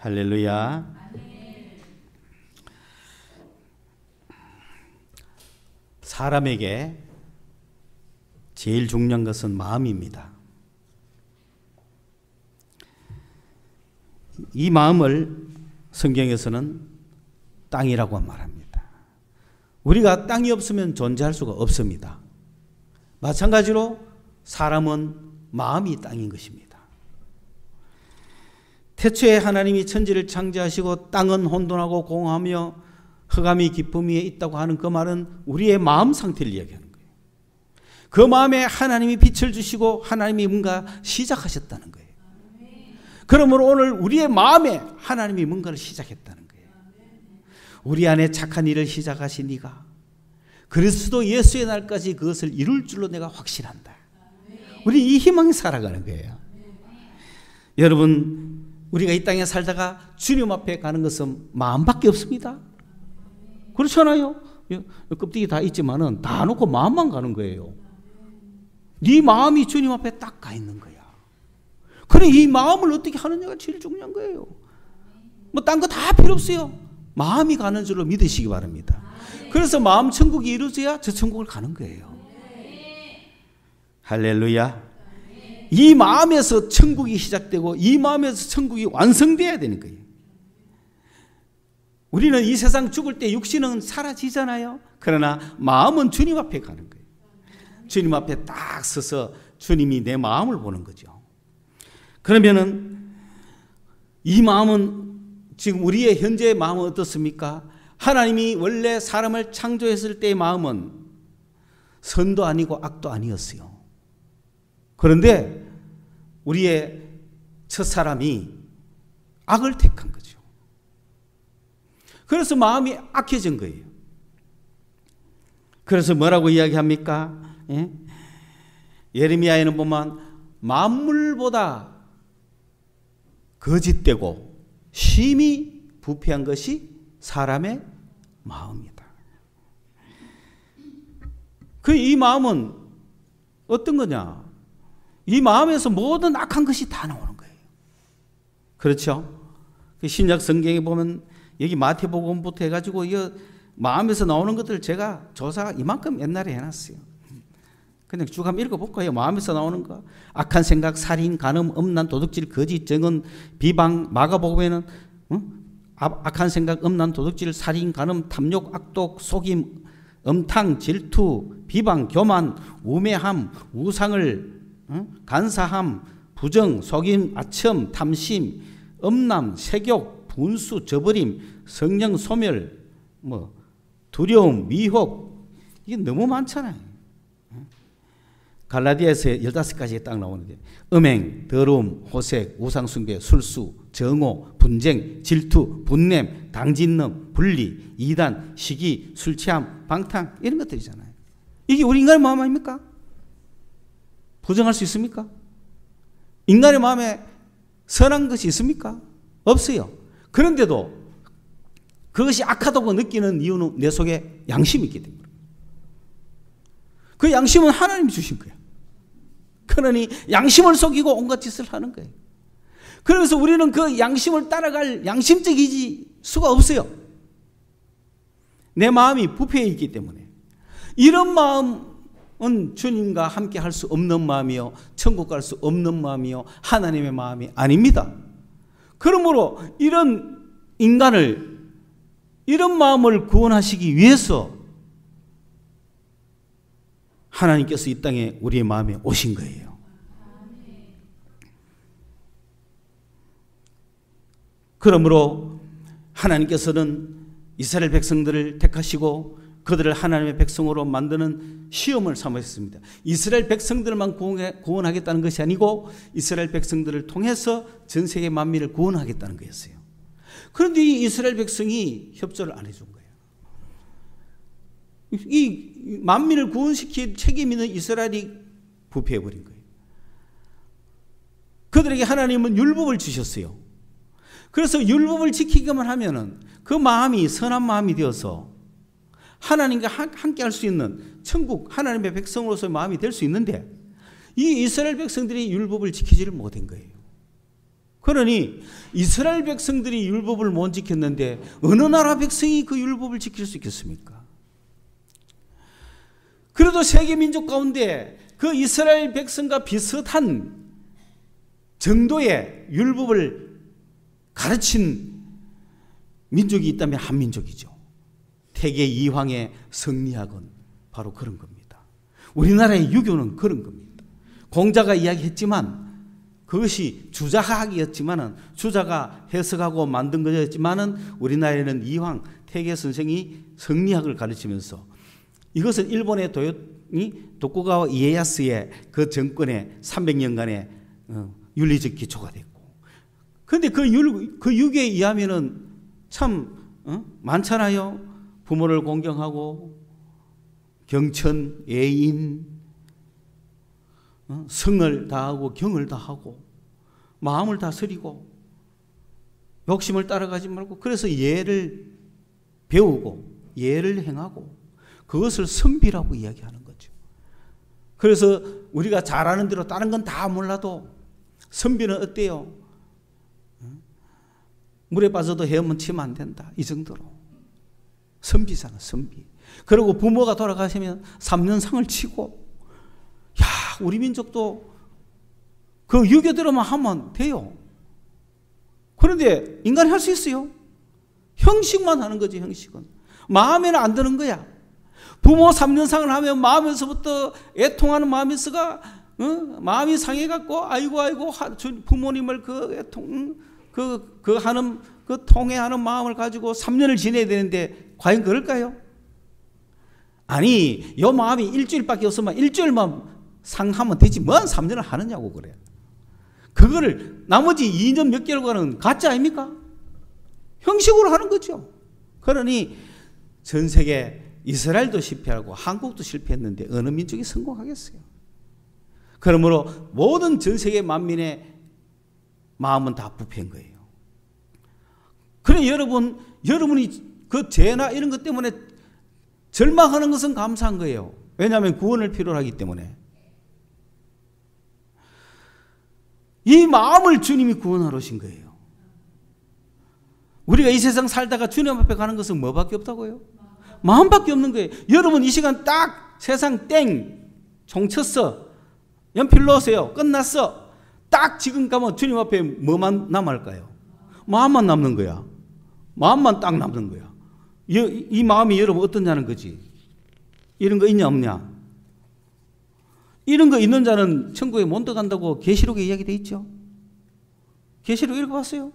할렐루야. 사람에게 제일 중요한 것은 마음입니다. 이 마음을 성경에서는 땅이라고 말합니다. 우리가 땅이 없으면 존재할 수가 없습니다. 마찬가지로 사람은 마음이 땅인 것입니다. 태초에 하나님이 천지를 창조하시고 땅은 혼돈하고 공허하며 흑암이 깊음 위에 있다고 하는 그 말은 우리의 마음 상태를 이야기하는 거예요. 그 마음에 하나님이 빛을 주시고 하나님이 뭔가 시작하셨다는 거예요. 그러므로 오늘 우리의 마음에 하나님이 뭔가를 시작했다는 거예요. 우리 안에 착한 일을 시작하신 이가 그리스도 예수의 날까지 그것을 이룰 줄로 내가 확신한다. 우리 이 희망이 살아가는 거예요. 여러분, 우리가 이 땅에 살다가 주님 앞에 가는 것은 마음밖에 없습니다. 그렇잖아요. 껍데기 다 있지만은 다 놓고 마음만 가는 거예요. 네 마음이 주님 앞에 딱 가 있는 거야. 그래, 이 마음을 어떻게 하느냐가 제일 중요한 거예요. 뭐 딴 거 다 필요 없어요. 마음이 가는 줄로 믿으시기 바랍니다. 그래서 마음 천국이 이루어져야 저 천국을 가는 거예요. 할렐루야. 이 마음에서 천국이 시작되고 이 마음에서 천국이 완성되어야 되는 거예요. 우리는 이 세상 죽을 때 육신은 사라지잖아요. 그러나 마음은 주님 앞에 가는 거예요. 주님 앞에 딱 서서 주님이 내 마음을 보는 거죠. 그러면은 이 마음은 지금 우리의 현재의 마음은 어떻습니까? 하나님이 원래 사람을 창조했을 때의 마음은 선도 아니고 악도 아니었어요. 그런데 우리의 첫사람이 악을 택한 거죠. 그래서 마음이 악해진 거예요. 그래서 뭐라고 이야기합니까? 예? 예레미야에는 보면 만물보다 거짓되고 심히 부패한 것이 사람의 마음이다. 이 마음은 어떤 거냐? 이 마음에서 모든 악한 것이 다 나오는 거예요. 그렇죠? 신약 성경에 보면 여기 마태복음부터 해가지고 이 마음에서 나오는 것들 제가 조사 이만큼 옛날에 해놨어요. 그냥 쭉 한번 읽어볼까요? 마음에서 나오는 거. 악한 생각, 살인, 간음, 음란, 도둑질, 거짓, 정언, 비방. 마가복음에는 악한 생각, 음란, 도둑질, 살인, 간음, 탐욕, 악독, 속임, 음탕, 질투, 비방, 교만, 우매함, 우상을 간사함, 부정, 속임, 아첨, 탐심, 음란, 세욕, 분수, 저버림, 성령 소멸, 두려움, 미혹. 이게 너무 많잖아요. 갈라디아에서 15가지가 딱 나오는데 음행, 더러움, 호색, 우상숭배, 술수, 정오, 분쟁, 질투, 분냄, 당진넘, 분리, 이단, 시기, 술취함, 방탕 이런 것들이잖아요. 이게 우리 인간의 마음 아닙니까? 부정할 수 있습니까? 인간의 마음에 선한 것이 있습니까? 없어요. 그런데도 그것이 악하다고 느끼는 이유는 내 속에 양심이 있기 때문에. 그 양심은 하나님이 주신 거야. 그러니 양심을 속이고 온갖 짓을 하는 거예요. 그래서 우리는 그 양심을 따라갈 양심적이지 수가 없어요. 내 마음이 부패해 있기 때문에. 이런 마음은 주님과 함께 할 수 없는 마음이요, 천국 갈 수 없는 마음이요, 하나님의 마음이 아닙니다. 그러므로 이런 인간을, 이런 마음을 구원하시기 위해서 하나님께서 이 땅에 우리의 마음에 오신 거예요. 그러므로 하나님께서는 이스라엘 백성들을 택하시고 그들을 하나님의 백성으로 만드는 시험을 삼으셨습니다. 이스라엘 백성들만 구원하겠다는 것이 아니고 이스라엘 백성들을 통해서 전 세계 만민을 구원하겠다는 거였어요. 그런데 이 이스라엘 백성이 협조를 안 해준 거예요. 이 만민을 구원시킬 책임 있는 이스라엘이 부패해버린 거예요. 그들에게 하나님은 율법을 주셨어요. 그래서 율법을 지키기만 하면은 그 마음이 선한 마음이 되어서 하나님과 함께 할 수 있는 천국 하나님의 백성으로서의 마음이 될 수 있는데 이 이스라엘 백성들이 율법을 지키지를 못한 거예요. 그러니 이스라엘 백성들이 율법을 못 지켰는데 어느 나라 백성이 그 율법을 지킬 수 있겠습니까? 그래도 세계 민족 가운데 그 이스라엘 백성과 비슷한 정도의 율법을 가르친 민족이 있다면 한민족이죠. 태계 이황의 성리학은 바로 그런 겁니다. 우리나라의 유교는 그런 겁니다. 공자가 이야기했지만 그것이 주자학이었지만은 주자가 해석하고 만든 것이었지만은 우리나라에는 이황 태계 선생이 성리학을 가르치면서 이것은 일본의 도쿠가와 이에야스의 그 정권의 300년간의 윤리적 기초가 됐고, 그런데 그 유교에 의하면은 참 많잖아요. 부모를 공경하고 경천, 예인, 성을 다하고 경을 다하고 마음을 다스리고 욕심을 따라가지 말고, 그래서 예를 배우고 예를 행하고 그것을 선비라고 이야기하는 거죠. 그래서 우리가 잘 아는 대로 다른 건 다 몰라도 선비는 어때요? 물에 빠져도 헤엄은 치면 안 된다, 이 정도로 선비잖아, 선비. 그리고 부모가 돌아가시면 3년상을 치고, 야, 우리 민족도 그 유교대로만 하면 돼요. 그런데 인간이 할 수 있어요? 형식만 하는 거지, 형식은. 마음에는 안 드는 거야. 부모 3년상을 하면 마음에서부터 애통하는 마음에서가 마음이 상해갖고 아이고 부모님을 그 애통 그 하는 그 통해하는 마음을 가지고 3년을 지내야 되는데 과연 그럴까요? 아니, 요 마음이 일주일밖에 없으면 일주일만 상하면 되지 뭔 3년을 하느냐고 그래. 그거를 나머지 2년 몇 개월간은 가짜 아닙니까? 형식으로 하는 거죠. 그러니 전 세계 이스라엘도 실패하고 한국도 실패했는데 어느 민족이 성공하겠어요? 그러므로 모든 전 세계 만민의 마음은 다 부패인 거예요. 그래 여러분이 그 죄나 이런 것 때문에 절망하는 것은 감사한 거예요. 왜냐하면 구원을 필요로 하기 때문에. 이 마음을 주님이 구원하러 오신 거예요. 우리가 이 세상 살다가 주님 앞에 가는 것은 뭐밖에 없다고요? 마음밖에 없는 거예요. 여러분 이 시간 딱 세상 땡 종쳤어, 연필 놓으세요, 끝났어. 딱 지금 가면 주님 앞에 뭐만 남을까요? 마음만 남는 거야. 마음만 딱 남는 거야. 이 마음이 여러분 어떠냐는 거지. 이런 거 있냐 없냐. 이런 거 있는 자는 천국에 못 들어간다고 계시록에 이야기되어 있죠. 계시록 읽어봤어요?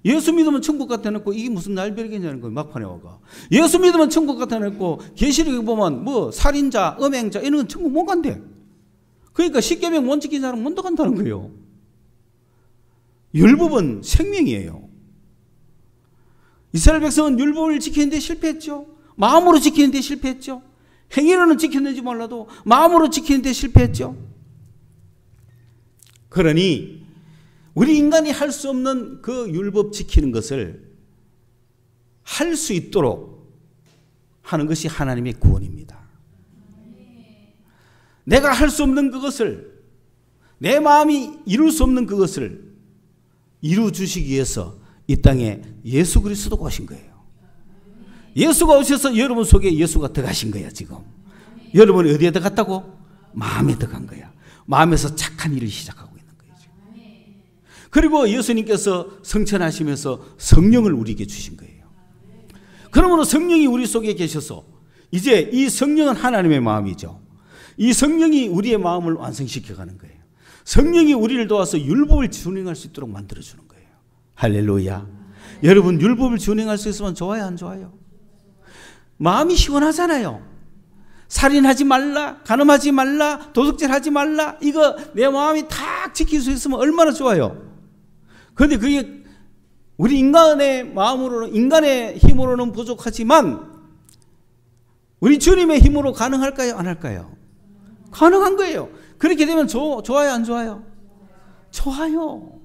예수 믿으면 천국 갖다 놓고 이게 무슨 날벼락이냐는 거예요. 막판에 와가. 예수 믿으면 천국 갖다 놓고 계시록에 보면 뭐 살인자, 음행자 이런 건 천국 못 간대. 그러니까 십계명 못 지킨 사람은 못 들어간다는 거예요. 율법은 생명이에요. 이스라엘 백성은 율법을 지키는데 실패했죠. 마음으로 지키는데 실패했죠. 행위로는 지켰는지 몰라도 마음으로 지키는데 실패했죠. 그러니 우리 인간이 할 수 없는 그 율법 지키는 것을 할 수 있도록 하는 것이 하나님의 구원입니다. 내가 할 수 없는 그것을, 내 마음이 이룰 수 없는 그것을 이루 주시기 위해서 이 땅에 예수 그리스도가 오신 거예요. 예수가 오셔서 여러분 속에 예수가 들어가신 거야. 지금 여러분이 어디에 들어갔다고? 마음에 들어간 거야. 마음에서 착한 일을 시작하고 있는 거예요. 그리고 예수님께서 성천하시면서 성령을 우리에게 주신 거예요. 그러므로 성령이 우리 속에 계셔서 이제 이 성령은 하나님의 마음이죠. 이 성령이 우리의 마음을 완성시켜가는 거예요. 성령이 우리를 도와서 율법을 준행할 수 있도록 만들어주는 거예요. 할렐루야. 여러분 율법을 준행할 수 있으면 좋아요, 안 좋아요? 마음이 시원하잖아요. 살인하지 말라, 간음하지 말라, 도둑질하지 말라. 이거 내 마음이 탁 지킬 수 있으면 얼마나 좋아요. 그런데 그게 우리 인간의 마음으로는, 인간의 힘으로는 부족하지만 우리 주님의 힘으로 가능할까요, 안 할까요? 가능한 거예요. 그렇게 되면 좋아요, 안 좋아요? 좋아요.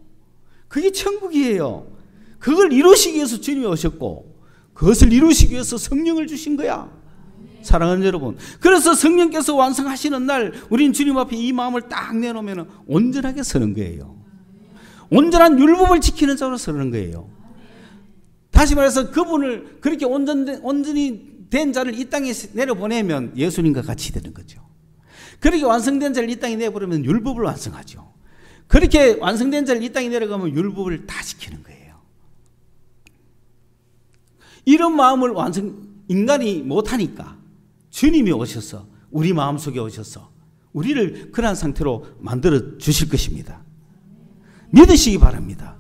그게 천국이에요. 그걸 이루시기 위해서 주님이 오셨고 그것을 이루시기 위해서 성령을 주신 거야. 사랑하는 여러분, 그래서 성령께서 완성하시는 날 우리는 주님 앞에 이 마음을 딱 내놓으면 온전하게 서는 거예요. 온전한 율법을 지키는 자로서 그런 거예요. 다시 말해서 그분을 그렇게 온전히 된 자를 이 땅에 내려보내면 예수님과 같이 되는 거죠. 그렇게 완성된 자를 이 땅에 내버리면 율법을 완성하죠. 그렇게 완성된 자를 이 땅에 내려가면 율법을 다 지키는 거예요. 이런 마음을 인간이 못하니까 주님이 오셔서 우리 마음속에 오셔서 우리를 그러한 상태로 만들어 주실 것입니다. 믿으시기 바랍니다.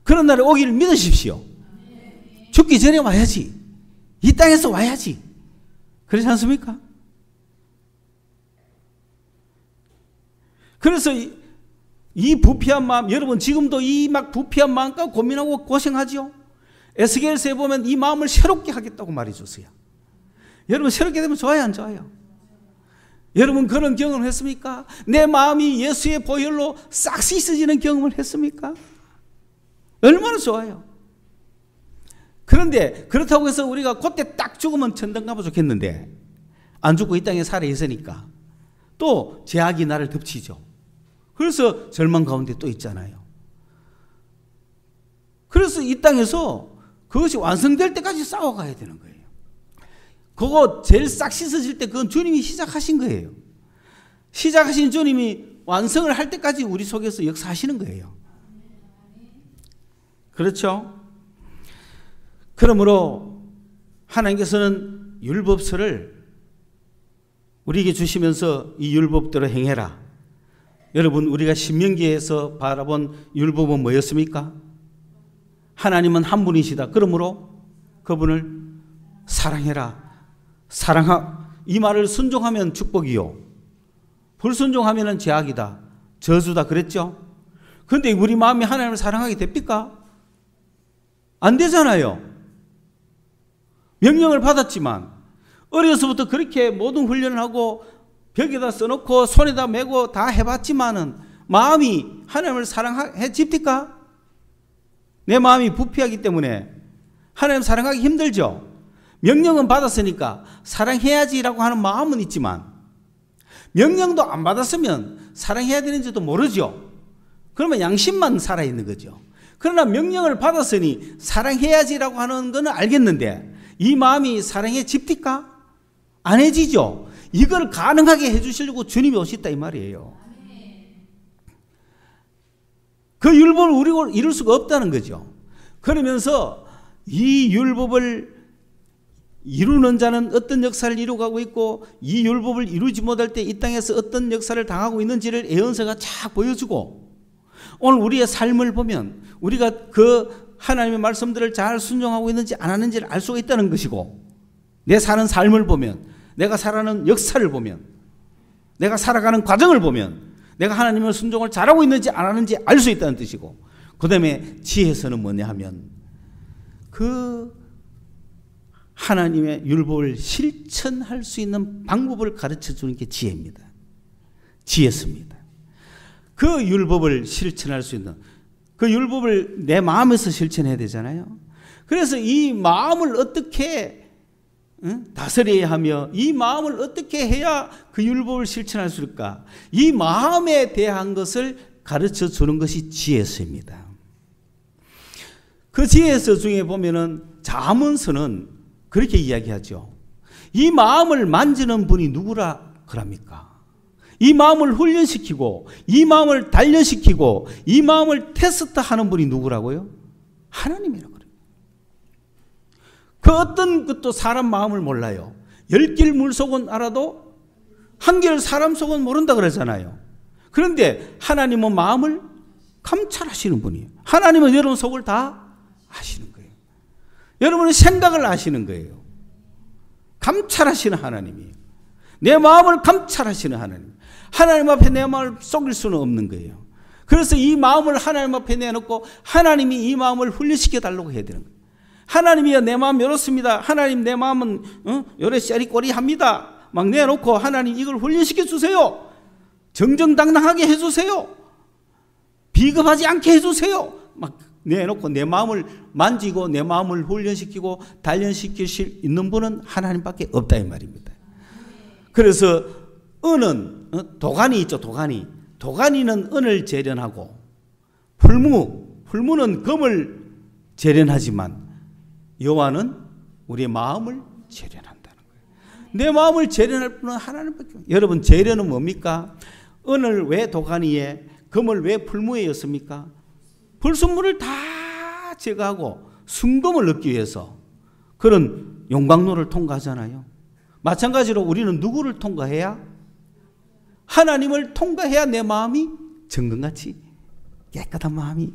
그런 날에 오기를 믿으십시오. 죽기 전에 와야지. 이 땅에서 와야지. 그렇지 않습니까? 그래서 이 부패한 마음, 여러분 지금도 이 막 부패한 마음과 고민하고 고생하죠. 에스겔서에 보면 이 마음을 새롭게 하겠다고 말해줬어요. 여러분 새롭게 되면 좋아요, 안 좋아요? 여러분 그런 경험을 했습니까? 내 마음이 예수의 보혈로 싹 씻어지는 경험을 했습니까? 얼마나 좋아요. 그런데 그렇다고 해서 우리가 그때 딱 죽으면 천당 가면 좋겠는데 안 죽고 이 땅에 살아 있으니까 또 죄악이 나를 덮치죠. 그래서 절망 가운데 또 있잖아요. 그래서 이 땅에서 그것이 완성될 때까지 싸워가야 되는 거예요. 그거 제일 싹 씻어질 때 그건 주님이 시작하신 거예요. 시작하신 주님이 완성을 할 때까지 우리 속에서 역사하시는 거예요. 그렇죠? 그러므로 하나님께서는 율법서를 우리에게 주시면서 이 율법대로 행해라. 여러분 우리가 신명기에서 바라본 율법은 뭐였습니까? 하나님은 한 분이시다. 그러므로 그분을 사랑해라. 이 말을 순종하면 축복이요. 불순종하면 죄악이다. 저주다. 그랬죠? 그런데 우리 마음이 하나님을 사랑하게 됩니까? 안 되잖아요. 명령을 받았지만 어려서부터 그렇게 모든 훈련을 하고 벽에다 써놓고 손에다 메고 다 해봤지만은 마음이 하나님을 사랑해집니까? 내 마음이 부패하기 때문에 하나님 사랑하기 힘들죠. 명령은 받았으니까 사랑해야지라고 하는 마음은 있지만 명령도 안 받았으면 사랑해야 되는지도 모르죠. 그러면 양심만 살아있는 거죠. 그러나 명령을 받았으니 사랑해야지라고 하는 건 알겠는데 이 마음이 사랑해집니까? 안 해지죠. 이걸 가능하게 해주시려고 주님이 오셨다 이 말이에요. 그 율법을 우리가 이룰 수가 없다는 거죠. 그러면서 이 율법을 이루는 자는 어떤 역사를 이루어가고 있고 이 율법을 이루지 못할 때 이 땅에서 어떤 역사를 당하고 있는지를 예언서가 쫙 보여주고 오늘 우리의 삶을 보면 우리가 그 하나님의 말씀들을 잘 순종하고 있는지 안 하는지를 알 수가 있다는 것이고 내 사는 삶을 보면 내가 살아가는 역사를 보면 내가 살아가는 과정을 보면 내가 하나님의 순종을 잘하고 있는지 안 하는지 알 수 있다는 뜻이고 그 다음에 지혜서는 뭐냐 하면 그 하나님의 율법을 실천할 수 있는 방법을 가르쳐 주는 게 지혜입니다. 지혜서입니다. 그 율법을 실천할 수 있는 그 율법을 내 마음에서 실천해야 되잖아요. 그래서 이 마음을 어떻게 다스려야 하며 이 마음을 어떻게 해야 그 율법을 실천할 수 있을까? 이 마음에 대한 것을 가르쳐 주는 것이 지혜서입니다. 그 지혜서 중에 보면은 잠언서는 그렇게 이야기하죠. 이 마음을 만지는 분이 누구라 그럽니까? 이 마음을 훈련시키고 이 마음을 단련시키고 이 마음을 테스트하는 분이 누구라고요? 하나님이라고 그래요. 그 어떤 것도 사람 마음을 몰라요. 10길 물속은 알아도 한길 사람 속은 모른다 그러잖아요. 그런데 하나님은 마음을 감찰하시는 분이에요. 하나님은 여러분 속을 다 아시는 거예요. 여러분의 생각을 아시는 거예요. 감찰하시는 하나님이에요. 내 마음을 감찰하시는 하나님. 하나님 앞에 내 마음을 속일 수는 없는 거예요. 그래서 이 마음을 하나님 앞에 내놓고 하나님이 이 마음을 훈련시켜 달라고 해야 되는 거예요. 하나님이여 내 마음 이렇습니다. 하나님 내 마음은 요래 샤리꼬리합니다. 막 내놓고 하나님 이걸 훈련시켜 주세요. 정정당당하게 해주세요. 비겁하지 않게 해주세요. 막 내놓고 내 마음을 만지고 내 마음을 훈련시키고 단련시킬 수 있는 분은 하나님밖에 없다 이 말입니다. 그래서 은은 도가니 있죠. 도가니는 은을 재련하고 풀무는 금을 재련하지만 여호와는 우리의 마음을 재련한다는 거예요. 내 마음을 재련할 분은 하나님밖에 없어요. 여러분, 재련은 뭡니까? 은을 왜 도가니에, 금을 왜 풀무에 였습니까? 불순물을 다 제거하고 순금을 얻기 위해서 그런 용광로를 통과하잖아요. 마찬가지로 우리는 누구를 통과해야? 하나님을 통과해야 내 마음이 정금같이 깨끗한 마음이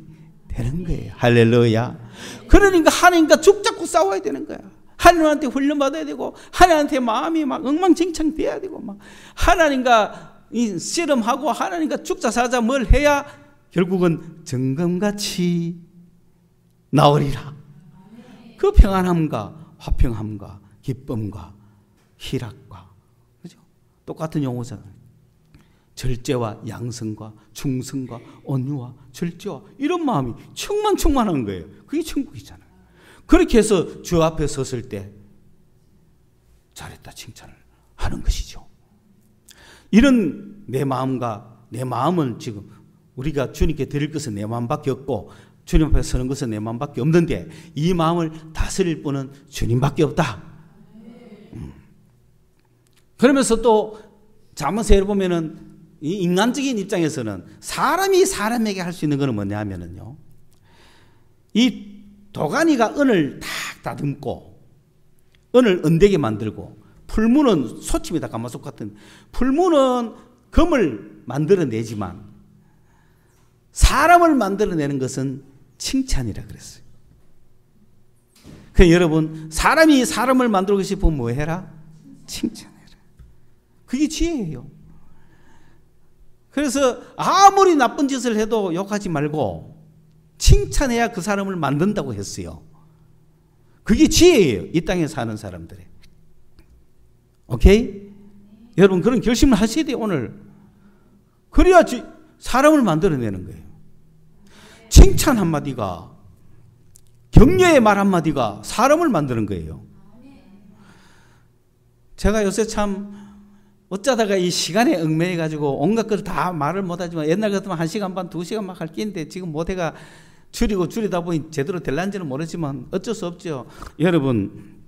되는 거예요. 할렐루야. 그러니까 하나님과 죽잡고 싸워야 되는 거야. 하나님한테 훈련받아야 되고, 하나님한테 마음이 막 엉망진창 돼야 되고, 막 하나님과 씨름하고 하나님과 죽자 사자 뭘 해야 결국은 정금같이 나으리라. 그 평안함과 화평함과 기쁨과 희락과, 그죠? 똑같은 용어잖아요. 절제와 양성과 충성과 온유와 절제와 이런 마음이 충만한 거예요. 그게 천국이잖아요. 그렇게 해서 주 앞에 섰을 때 잘했다 칭찬을 하는 것이죠. 이런 내 마음과 내 마음은 지금 우리가 주님께 드릴 것은 내 마음밖에 없고 주님 앞에 서는 것은 내 마음밖에 없는데 이 마음을 다스릴 분은 주님밖에 없다. 그러면서 또 잠언서에 보면은 이 인간적인 입장에서는 사람이 사람에게 할 수 있는 것은 뭐냐 하면은요, 이 도가니가 은을 탁 다듬고 은을 은되게 만들고, 풀무는 소침이다 가마솥 같은, 풀무는 금을 만들어내지만 사람을 만들어내는 것은 칭찬이라 그랬어요. 그러니까 여러분, 사람이 사람을 만들고 싶으면 뭐 해라? 칭찬해라. 그게 지혜예요. 그래서 아무리 나쁜 짓을 해도 욕하지 말고 칭찬해야 그 사람을 만든다고 했어요. 그게 지혜예요. 이 땅에 사는 사람들의. 오케이? 여러분, 그런 결심을 하셔야 돼요, 오늘. 그래야 사람을 만들어내는 거예요. 칭찬 한마디가, 격려의 말 한마디가 사람을 만드는 거예요. 제가 요새 참 어쩌다가 이 시간에 얽매여가지고 온갖 것을 다 말을 못하지만 옛날 같으면 1시간 반, 2시간 막 할 끼인데 지금 못해가 줄이다 보니 제대로 될란지는 모르지만 어쩔 수 없죠. 여러분,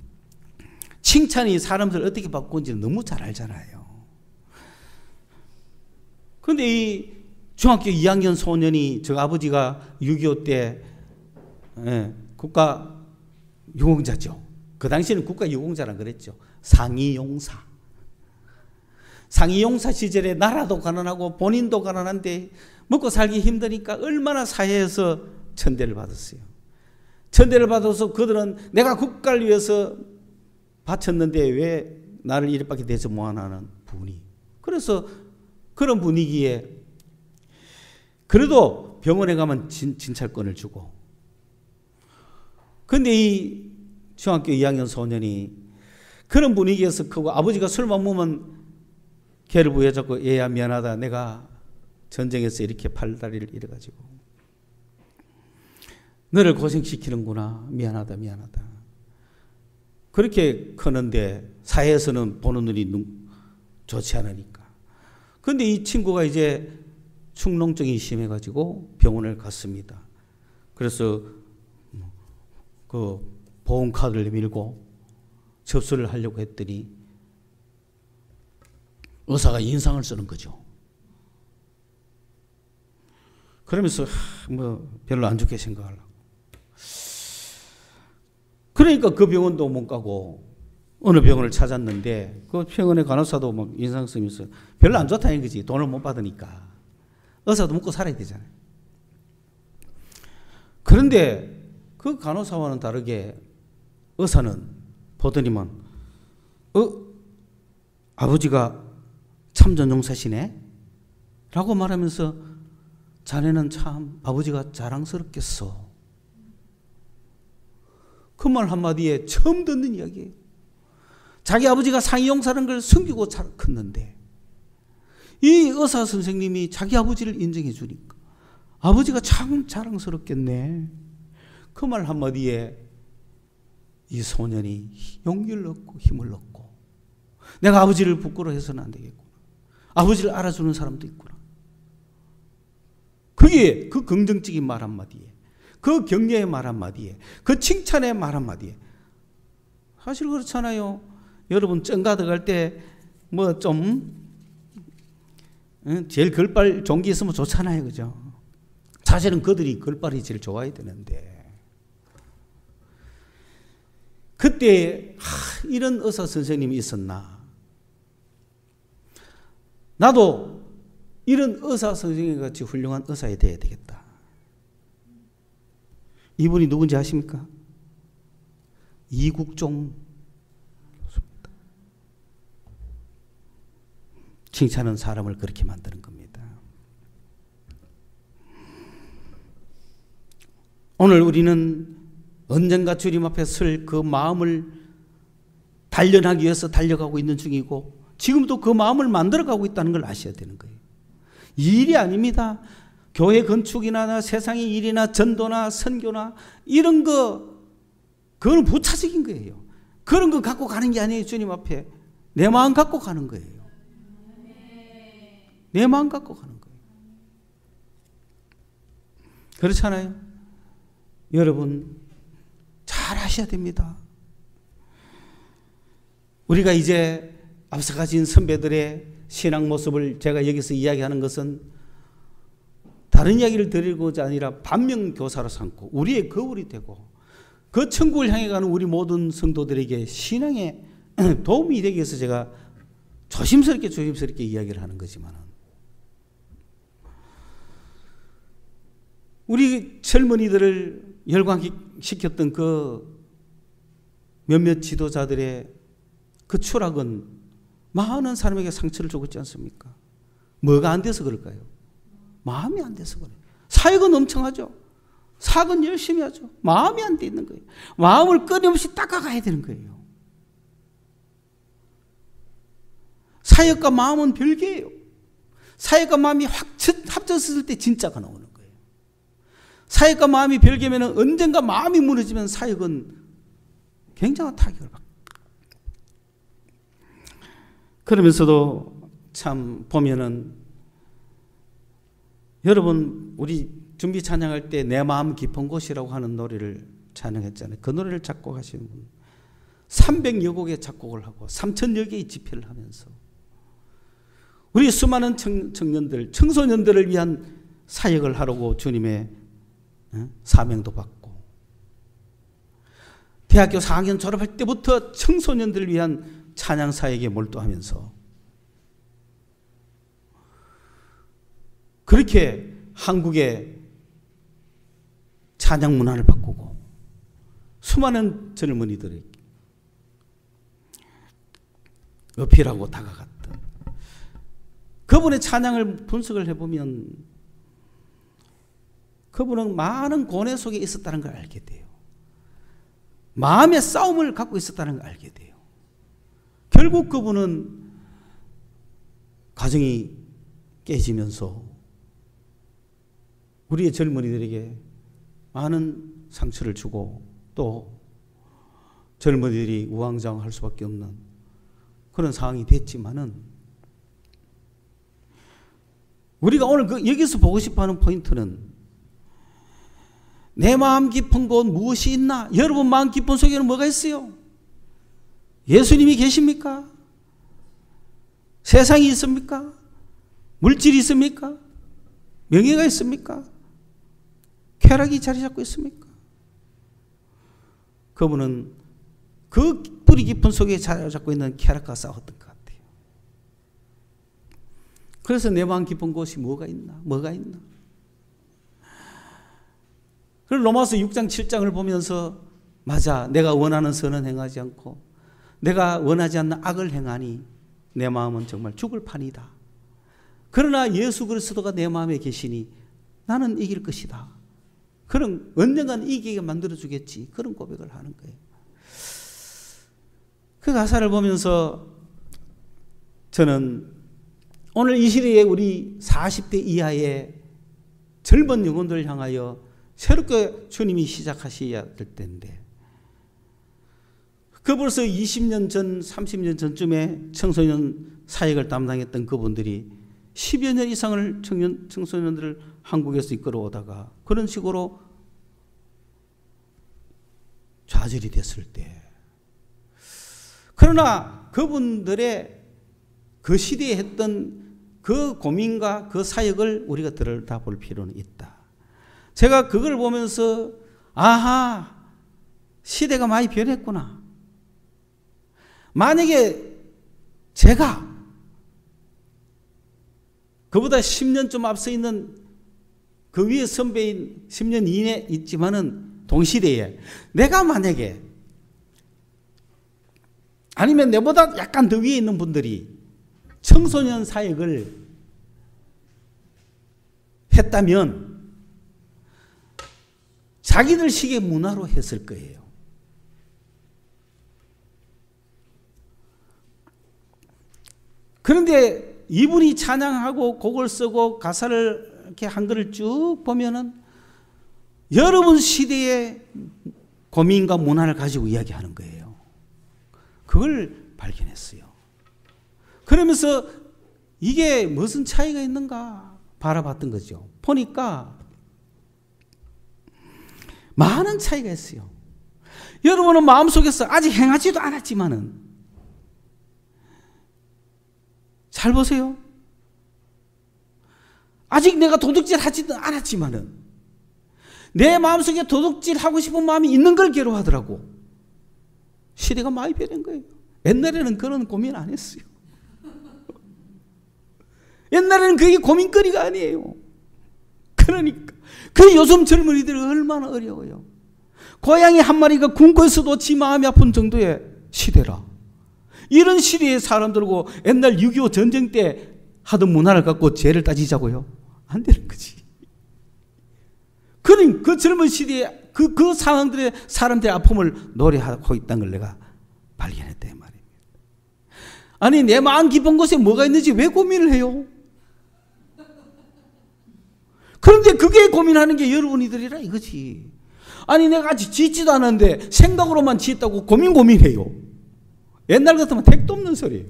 칭찬이 사람들을 어떻게 바꾸는지 너무 잘 알잖아요. 그런데 이 중학교 2학년 소년이, 저 아버지가 6.25 때 국가 유공자죠. 그 당시에는 국가 유공자라 그랬죠. 상이용사 시절에 나라도 가난하고 본인도 가난한데 먹고 살기 힘드니까 얼마나 사회에서 천대를 받았어요. 천대를 받아서 그들은 내가 국가를 위해서 바쳤는데 왜 나를 이렇게밖에 대접 못하는 분이. 그래서 그런 분위기에 그래도 병원에 가면 진찰권을 주고. 그런데 이 중학교 2학년 소년이 그런 분위기에서 크고, 아버지가 술만 먹으면 걔를 부여잡고, 얘야 미안하다, 내가 전쟁에서 이렇게 팔다리를 잃어가지고 너를 고생시키는구나, 미안하다. 그렇게 크는데 사회에서는 보는 눈이 좋지 않으니까. 그런데 이 친구가 이제 축농증이 심해가지고 병원을 갔습니다. 그래서 그 보험카드를 밀고 접수를 하려고 했더니 의사가 인상을 쓰는 거죠. 그러면서 뭐 별로 안 좋게 생각하려고. 그러니까 그 병원도 못 가고 어느 병원을 찾았는데 그 병원의 간호사도 막 인상 쓰면서 별로 안 좋다는 거지. 돈을 못 받으니까. 의사도 먹고 살아야 되잖아요. 그런데 그 간호사와는 다르게 의사는 보더니만 아버지가 참전용사시네? 라고 말하면서 자네는 참 아버지가 자랑스럽겠어. 그 말 한마디에 처음 듣는 이야기예요. 자기 아버지가 상이용사라는 걸 숨기고 컸는데 이 의사 선생님이 자기 아버지를 인정해 주니까 아버지가 참 자랑스럽겠네. 그 말 한마디에 이 소년이 용기를 얻고 힘을 얻고 내가 아버지를 부끄러워해서는 안 되겠구나. 아버지를 알아주는 사람도 있구나. 그게 그 긍정적인 말 한마디에, 그 격려의 말 한마디에, 그 칭찬의 말 한마디에. 사실 그렇잖아요. 여러분 쩐가 들어갈 때 뭐 좀 제일 걸발 좋은 게 있으면 좋잖아요. 그죠? 사실은 그들이 걸발이 제일 좋아야 되는데, 그때 이런 의사 선생님이 있었나, 나도 이런 의사 선생님 같이 훌륭한 의사가 돼야 되겠다. 이분이 누군지 아십니까? 이국종 교수입니다. 칭찬은 사람을 그렇게 만드는 겁니다. 오늘 우리는 언젠가 주님 앞에 설 그 마음을 단련하기 위해서 달려가고 있는 중이고, 지금도 그 마음을 만들어가고 있다는 걸 아셔야 되는 거예요. 일이 아닙니다. 교회 건축이나 세상의 일이나 전도나 선교나 이런 거, 그거는 부차적인 거예요. 그런 거 갖고 가는 게 아니에요. 주님 앞에 내 마음 갖고 가는 거예요. 내 마음 갖고 가는 거예요. 그렇잖아요. 여러분 잘 하셔야 됩니다. 우리가 이제 앞서 가진 선배들의 신앙 모습을 제가 여기서 이야기하는 것은 다른 이야기를 드리고자 아니라 반면교사로 삼고 우리의 거울이 되고 그 천국을 향해 가는 우리 모든 성도들에게 신앙에 도움이 되기 위해서 제가 조심스럽게 이야기를 하는 거지만, 우리 젊은이들을 열광시켰던 그 몇몇 지도자들의 그 추락은 많은 사람에게 상처를 주고 있지 않습니까? 뭐가 안 돼서 그럴까요? 마음이 안 돼서 그래요. 사역은 엄청 하죠. 사역은 열심히 하죠. 마음이 안 돼 있는 거예요. 마음을 끊임없이 닦아가야 되는 거예요. 사역과 마음은 별개예요. 사역과 마음이 합쳐졌을 때 진짜가 나오는 거예요. 사역과 마음이 별개면 언젠가 마음이 무너지면 사역은 굉장한 타격을 받고, 그러면서도 참 보면은, 여러분 우리 준비 찬양할 때 내 마음 깊은 곳이라고 하는 노래를 찬양했잖아요. 그 노래를 작곡하시는 분 300여 곡의 작곡을 하고 3,000여 개의 집회를 하면서 우리 수많은 청년들, 청소년들을 위한 사역을 하려고 주님의 사명도 받고, 대학교 4학년 졸업할 때부터 청소년들을 위한 찬양 사역에 몰두하면서 그렇게 한국의 찬양 문화를 바꾸고 수많은 젊은이들에게 어필하고 다가갔던 그분의 찬양을 분석을 해보면 그분은 많은 고뇌 속에 있었다는 걸 알게 돼요. 마음의 싸움을 갖고 있었다는 걸 알게 돼요. 결국 그분은 가정이 깨지면서 우리의 젊은이들에게 많은 상처를 주고 또 젊은이들이 우왕좌왕할 수밖에 없는 그런 상황이 됐지만은, 우리가 오늘 여기서 보고 싶어하는 포인트는 내 마음 깊은 곳 무엇이 있나? 여러분 마음 깊은 속에는 뭐가 있어요? 예수님이 계십니까? 세상이 있습니까? 물질이 있습니까? 명예가 있습니까? 쾌락이 자리 잡고 있습니까? 그분은 그 뿌리 깊은 속에 자리 잡고 있는 쾌락과 싸웠던 것 같아요. 그래서 내 마음 깊은 곳이 뭐가 있나? 뭐가 있나? 그래서 로마서 6장 7장을 보면서 맞아, 내가 원하는 선은 행하지 않고 내가 원하지 않는 악을 행하니 내 마음은 정말 죽을 판이다. 그러나 예수 그리스도가 내 마음에 계시니 나는 이길 것이다. 그런 언젠가는 이기게 만들어주겠지. 그런 고백을 하는 거예요. 그 가사를 보면서 저는 오늘 이 시대에 우리 40대 이하의 젊은 영혼들을 향하여 새롭게 주님이 시작하셔야 될 때인데, 그 벌써 20년 전, 30년 전쯤에 청소년 사역을 담당했던 그분들이 10여 년 이상을 청소년들을 한국에서 이끌어오다가 그런 식으로 좌절이 됐을 때, 그러나 그분들의 그 시대에 했던 그 고민과 그 사역을 우리가 들여다볼 필요는 있다. 제가 그걸 보면서 아하, 시대가 많이 변했구나. 만약에 제가 그보다 10년 좀 앞서 있는 그 위에 선배인 10년 이내 있지만은 동시대에 내가 만약에 아니면 내보다 약간 더 위에 있는 분들이 청소년 사역을 했다면 자기들 식의 문화로 했을 거예요. 그런데 이분이 찬양하고 곡을 쓰고 가사를 이렇게 한 글을 쭉 보면은 여러분 시대의 고민과 문화를 가지고 이야기하는 거예요. 그걸 발견했어요. 그러면서 이게 무슨 차이가 있는가 바라봤던 거죠. 보니까 많은 차이가 있어요. 여러분은 마음속에서 아직 행하지도 않았지만은, 잘 보세요. 아직 내가 도둑질 하지도 않았지만은 내 마음속에 도둑질 하고 싶은 마음이 있는 걸 괴로워하더라고. 시대가 많이 변한 거예요. 옛날에는 그런 고민 안 했어요. 옛날에는 그게 고민거리가 아니에요. 그러니까 그 요즘 젊은이들이 얼마나 어려워요. 고양이 한 마리가 굶고 있어도 지 마음이 아픈 정도의 시대라. 이런 시대의 사람들고 옛날 6.25 전쟁 때 하던 문화를 갖고 죄를 따지자고요? 안 되는 거지. 그러니 그 젊은 시대에 그 상황들의 사람들의 아픔을 노래하고 있다는 걸 내가 발견했다 이 말이에요. 아니 내 마음 깊은 곳에 뭐가 있는지 왜 고민을 해요? 그런데 그게 고민하는 게 여러분이들이라 이거지. 아니 내가 아직 짓지도 않았는데 생각으로만 짓다고 고민해요. 옛날 같으면 택도 없는 소리예요.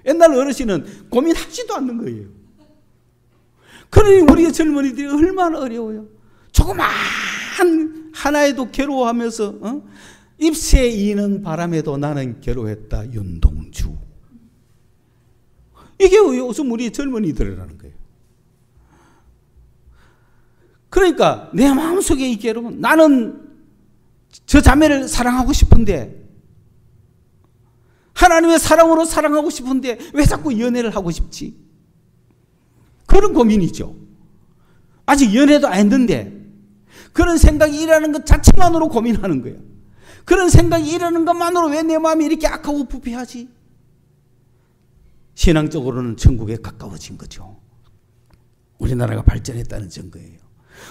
옛날 어르신은 고민하지도 않는 거예요. 그러니 우리 젊은이들이 얼마나 어려워요. 조그만 하나에도 괴로워하면서 잎새 이는 바람에도 나는 괴로웠다 윤동주. 이게 요즘 우리 젊은이들이라는 거예요. 그러니까 내 마음속에 이 괴로움, 나는 저 자매를 사랑하고 싶은데, 하나님의 사랑으로 사랑하고 싶은데 왜 자꾸 연애를 하고 싶지? 그런 고민이죠. 아직 연애도 안 했는데 그런 생각이 일어나는 것 자체만으로 고민하는 거예요. 그런 생각이 일어나는 것만으로 왜 내 마음이 이렇게 악하고 부패하지? 신앙적으로는 천국에 가까워진 거죠. 우리나라가 발전했다는 증거예요.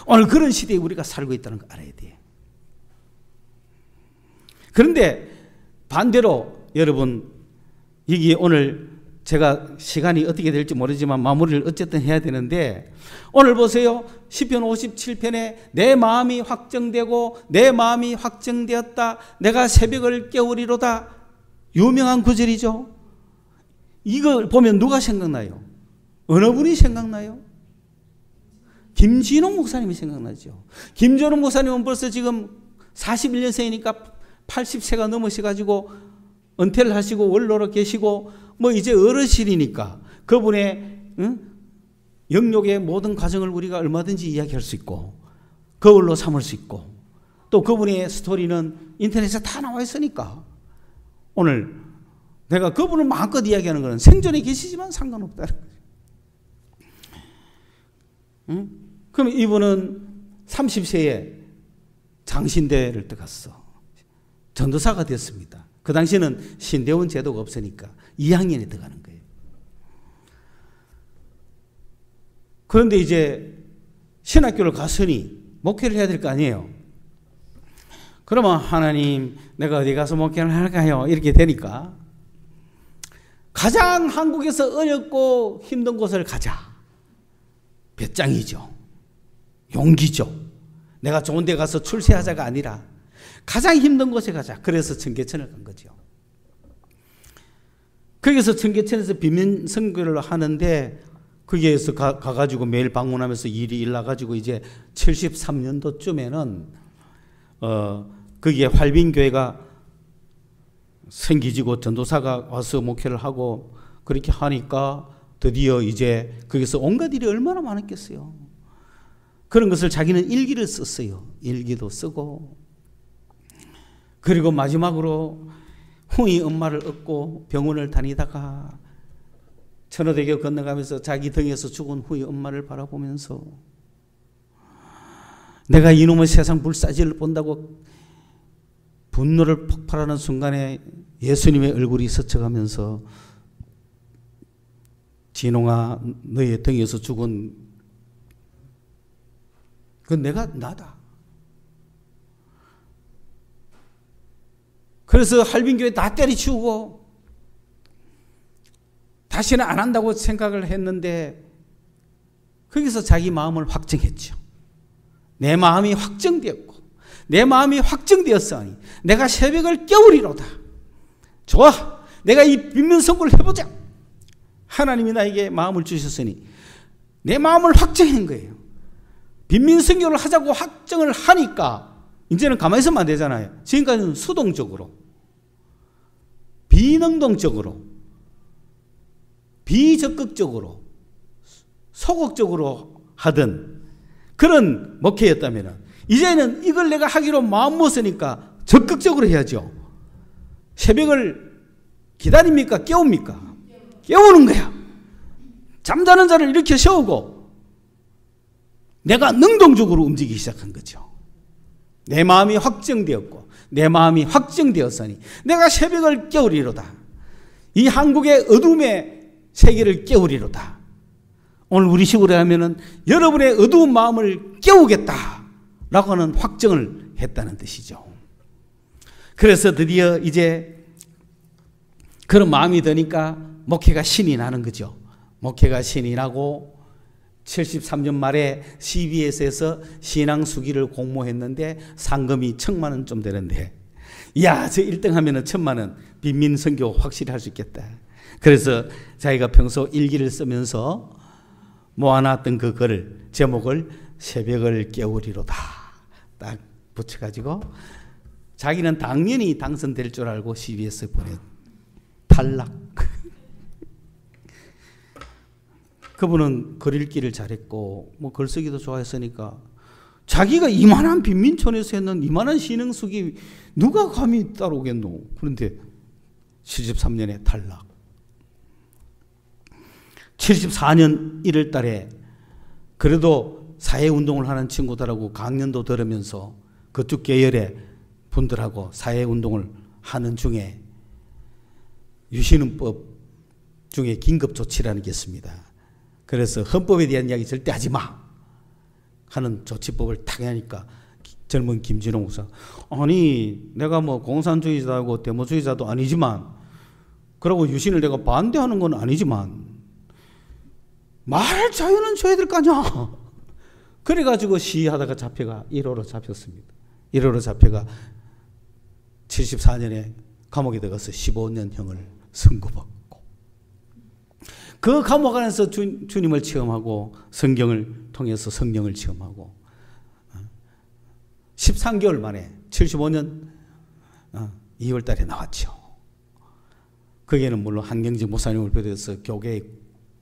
오늘 그런 시대에 우리가 살고 있다는 거 알아야 돼요. 그런데 반대로 여러분, 여기 오늘 제가 시간이 어떻게 될지 모르지만 마무리를 어쨌든 해야 되는데, 오늘 보세요. 시편 57편에 내 마음이 확정되고 내 마음이 확정되었다. 내가 새벽을 깨우리로다. 유명한 구절이죠. 이걸 보면 누가 생각나요? 어느 분이 생각나요? 김진홍 목사님이 생각나죠. 김진홍 목사님은 벌써 지금 41년생이니까 80세가 넘으셔가지고 은퇴를 하시고 원로로 계시고 뭐 이제 어르신이니까 그분의 영역의 모든 과정을 우리가 얼마든지 이야기할 수 있고 거울로 삼을 수 있고, 또 그분의 스토리는 인터넷에 다 나와 있으니까 오늘 내가 그분을 마음껏 이야기하는 것은 생존에 계시지만 상관없다는 거죠. 그럼 이분은 30세에 장신대를 들어갔어. 전도사가 됐습니다. 그 당시에는 신대원 제도가 없으니까 2학년에 들어가는 거예요. 그런데 이제 신학교를 갔으니 목회를 해야 될 거 아니에요. 그러면 하나님, 내가 어디 가서 목회를 할까요? 이렇게 되니까 가장 한국에서 어렵고 힘든 곳을 가자. 배짱이죠. 용기죠. 내가 좋은 데 가서 출세하자가 아니라 가장 힘든 곳에 가자. 그래서 청계천을 간 거죠. 거기서 청계천에서 비면 선교를 하는데 거기에서 가가지고 매일 방문하면서 일이 일나가지고 이제 73년도쯤에는 거기에 활빈교회가 생기지고 전도사가 와서 목회를 하고 그렇게 하니까 드디어 이제 거기서 온갖 일이 얼마나 많았겠어요. 그런 것을 자기는 일기를 썼어요. 일기도 쓰고. 그리고 마지막으로 후이 엄마를 얻고 병원을 다니다가 천호대교 건너가면서 자기 등에서 죽은 후이 엄마를 바라보면서 내가 이놈의 세상 불사질을 본다고 분노를 폭발하는 순간에 예수님의 얼굴이 스쳐가면서 진홍아 너의 등에서 죽은 그건 나다. 그래서 할빈교회 다 때려치우고 다시는 안 한다고 생각을 했는데 거기서 자기 마음을 확정했죠. 내 마음이 확정되었고 내 마음이 확정되었으니 내가 새벽을 깨우리로다. 좋아, 내가 이 빈민선고를 해보자. 하나님이 나에게 마음을 주셨으니 내 마음을 확정한 거예요. 빈민선교를 하자고 확정을 하니까 이제는 가만히 있으면 안 되잖아요. 지금까지는 수동적으로, 비능동적으로, 비적극적으로, 소극적으로 하던 그런 목회였다면 이제는 이걸 내가 하기로 마음 먹었으니까 적극적으로 해야죠. 새벽을 기다립니까? 깨웁니까? 깨우는 거야. 잠자는 자를 일으켜 세우고 내가 능동적으로 움직이기 시작한 거죠. 내 마음이 확정되었고 내 마음이 확정되었으니 내가 새벽을 깨우리로다. 이 한국의 어둠의 세계를 깨우리로다. 오늘 우리 식으로 하면은 여러분의 어두운 마음을 깨우겠다라고 하는 확정을 했다는 뜻이죠. 그래서 드디어 이제 그런 마음이 드니까 목회가 신이 나는 거죠. 목회가 신이 나고 73년 말에 CBS에서 신앙수기를 공모했는데 상금이 1,000만 원 좀 되는데 이야 저 1등 하면은 1,000만 원 빈민선교 확실히 할 수 있겠다. 그래서 자기가 평소 일기를 쓰면서 모아놨던 그 글을 제목을 새벽을 깨우리로다 딱 붙여가지고 자기는 당연히 당선될 줄 알고 CBS에 보내 탈락. 그분은 글 읽기를 잘했고 뭐 글쓰기도 좋아했으니까 자기가 이만한 빈민촌에서 했는 이만한 신흥수기 누가 감히 따라오겠노. 그런데 73년에 탈락. 74년 1월 달에 그래도 사회운동을 하는 친구들하고 강연도 들으면서 그쪽 계열의 분들하고 사회운동을 하는 중에 유신헌법 중에 긴급조치라는 게 있습니다. 그래서 헌법에 대한 이야기 절대 하지 마 하는 조치법을 딱 하니까 젊은 김진홍 목사 아니 내가 뭐 공산주의자고 데모주의자도 아니지만 그러고 유신을 내가 반대하는 건 아니지만 말 자유는 줘야 될 거 아니야. 그래가지고 시위하다가 잡혀가 1호로 잡혔습니다. 1호로 잡혀가 74년에 감옥에 들어가서 15년형을 선고받고 그 감옥 안에서 주님을 체험하고 성경을 통해서 성령을 체험하고 13개월 만에 75년 2월 달에 나왔죠. 거기에는 물론 한경직 목사님을 비롯해서 교계의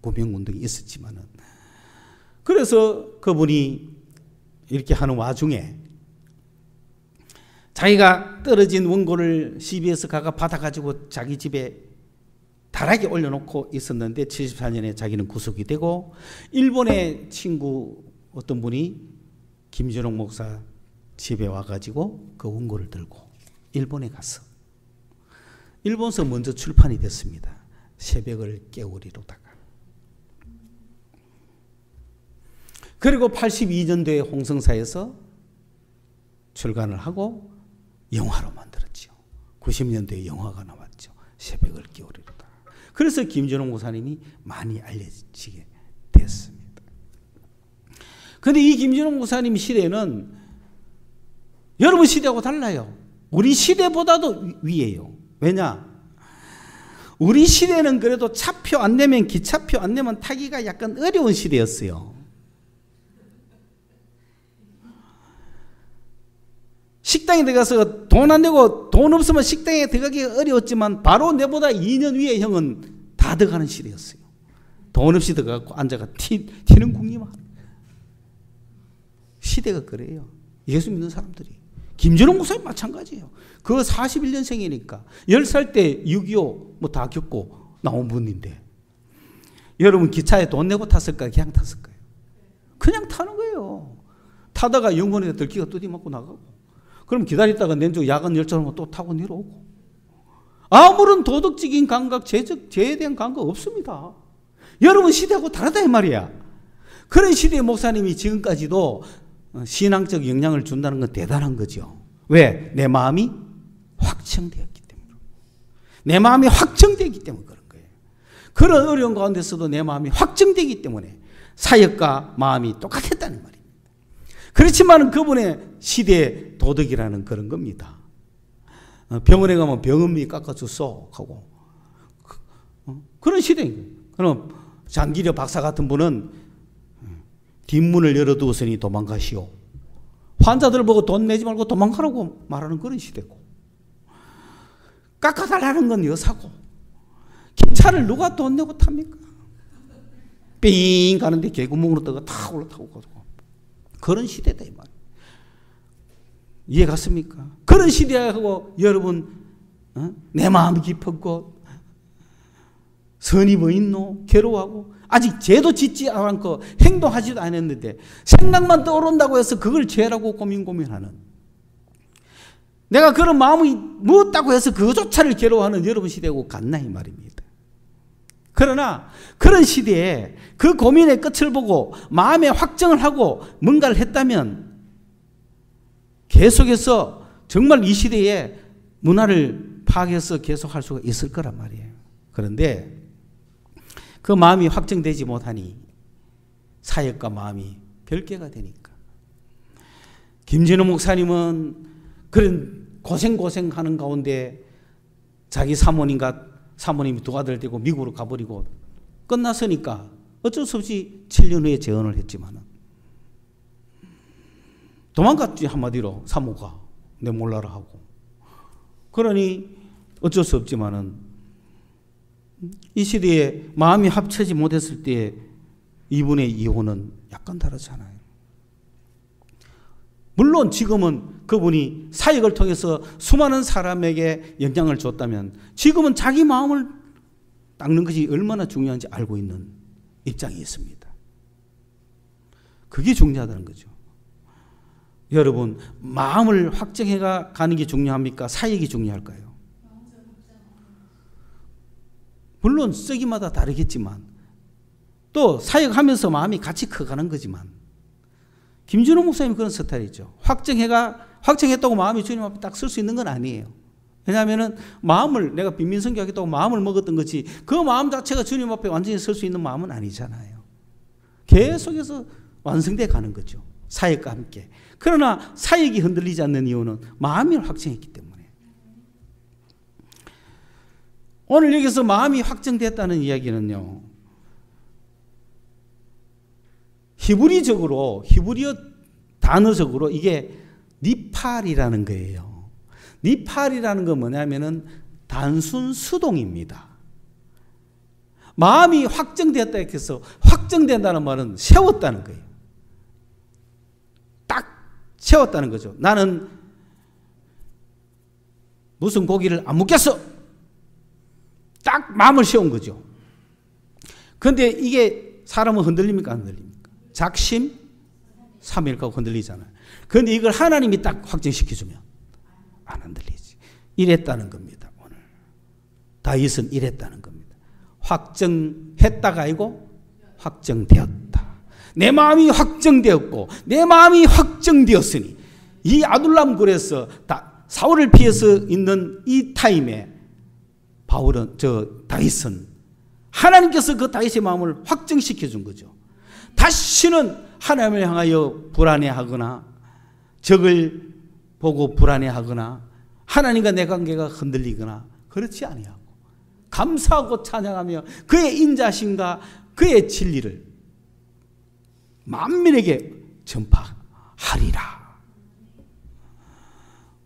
구명운동이 있었지만은 그래서 그분이 이렇게 하는 와중에 자기가 떨어진 원고를 CBS 가가 받아가지고 자기 집에 다락에 올려놓고 있었는데 74년에 자기는 구속이 되고 일본의 친구 어떤 분이 김준홍 목사 집에 와가지고 그 원고를 들고 일본에 가서 일본서 먼저 출판이 됐습니다. 새벽을 깨우리로다가. 그리고 82년도에 홍성사에서 출간을 하고 영화로 만들었죠. 90년도에 영화가 나왔죠. 새벽을 깨우리로다. 그래서 김준홍 목사님이 많이 알려지게 됐습니다. 그런데 이 김준홍 목사님 시대는 여러분 시대하고 달라요. 우리 시대보다도 위에요. 왜냐? 우리 시대는 그래도 차표 안 내면, 기차표 안 내면 타기가 약간 어려운 시대였어요. 식당에 들어가서 돈 안 내고, 돈 없으면 식당에 들어가기가 어려웠지만 바로 내보다 2년 위의 형은 다 들어가는 시대였어요. 돈 없이 들어가고 앉아가 튀는 국리만. 시대가 그래요. 예수 믿는 사람들이. 김준호 목사님 마찬가지예요. 그 41년생이니까 10살 때 6.25 뭐 다 겪고 나온 분인데, 여러분 기차에 돈 내고 탔을까요? 그냥 탔을까요? 그냥 타는 거예요. 타다가 영혼에 들기가 뚜디맞고 나가고, 그럼 기다리다가 낸주 야간 열차로 또 타고 내려오고. 아무런 도덕적인 감각, 죄에 대한 감각 없습니다. 여러분 시대하고 다르다 이 말이야. 그런 시대의 목사님이 지금까지도 신앙적 영향을 준다는 건 대단한 거죠. 왜? 내 마음이 확정되었기 때문에. 내 마음이 확정되기 때문에 그런 거예요. 그런 어려운 가운데서도 내 마음이 확정되기 때문에 사역과 마음이 똑같았다는 말입니다. 그렇지만 그분의 시대의 도덕이라는 그런 겁니다. 병원에 가면 병원비 깎아줬어 하고 그런 시대인 거예요. 그럼 장기려 박사 같은 분은 뒷문을 열어두었으니 도망가시오. 환자들 보고 돈 내지 말고 도망가라고 말하는 그런 시대고, 깎아달라는 건 여사고, 기차를 누가 돈 내고 탑니까? 삥 가는데 개구멍으로 떠가 다 올라타고 가고. 그런 시대다 이 말이에요. 이해 갔습니까? 그런 시대하고 여러분 내 마음이 깊었고 선이 뭐 있노? 괴로워하고 아직 죄도 짓지 않고 행동하지도 않았는데 생각만 떠오른다고 해서 그걸 죄라고 고민하는, 내가 그런 마음이 무엇다고 해서 그조차를 괴로워하는 여러분 시대하고 같나 이 말입니다. 그러나 그런 시대에 그 고민의 끝을 보고 마음에 확정을 하고 뭔가를 했다면 계속해서 정말 이 시대에 문화를 파악해서 계속할 수가 있을 거란 말이에요. 그런데 그 마음이 확정되지 못하니 사역과 마음이 별개가 되니까. 김진호 목사님은 그런 고생하는 가운데 자기 사모님이 두 아들 되고 미국으로 가버리고 끝났으니까 어쩔 수 없이 7년 후에 재혼을 했지만 도망갔지. 한마디로 사모가 내 몰라라 하고. 그러니 어쩔 수 없지만은 이 시대에 마음이 합쳐지 못했을 때 이분의 이혼은 약간 다르잖아요. 물론 지금은 그분이 사역을 통해서 수많은 사람에게 영향을 줬다면 지금은 자기 마음을 닦는 것이 얼마나 중요한지 알고 있는 입장이 있습니다. 그게 중요하다는 거죠. 여러분, 마음을 확정해 가는 게 중요합니까? 사역이 중요할까요? 물론 쓰기마다 다르겠지만 또 사역하면서 마음이 같이 커가는 거지만, 김준호 목사님 그런 스타일이죠. 확정했다고 마음이 주님 앞에 딱 설 수 있는 건 아니에요. 왜냐하면 마음을, 내가 빈민성교하겠다고 마음을 먹었던 거지 그 마음 자체가 주님 앞에 완전히 설 수 있는 마음은 아니잖아요. 계속해서 완성돼 가는 거죠. 사역과 함께. 그러나 사역이 흔들리지 않는 이유는 마음이 확정했기 때문에. 오늘 여기서 마음이 확정됐다는 이야기는요, 히브리어 단어적으로 이게 니팔이라는 거예요. 니팔이라는 건 뭐냐면은 단순 수동입니다. 마음이 확정됐다 해서 확정된다는 말은 세웠다는 거예요. 딱 세웠다는 거죠. 나는 무슨 고기를 안 먹겠어. 딱 마음을 세운 거죠. 그런데 이게 사람은 흔들립니까? 안 흔들립니까? 작심 삼일하고 흔들리잖아요. 그런데 이걸 하나님이 딱 확정시켜주면 안 흔들리지. 이랬다는 겁니다. 오늘 다윗은 이랬다는 겁니다. 확정했다가 아니고 확정되었다. 내 마음이 확정되었고 내 마음이 확정되었으니, 이 아둘람 굴에서 사울을 피해서 있는 이 타임에 다윗은 하나님께서 그 다윗의 마음을 확정시켜 준 거죠. 다시는 하나님을 향하여 불안해하거나 적을 보고 불안해하거나 하나님과 내 관계가 흔들리거나 그렇지 아니하고 감사하고 찬양하며 그의 인자심과 그의 진리를 만민에게 전파하리라.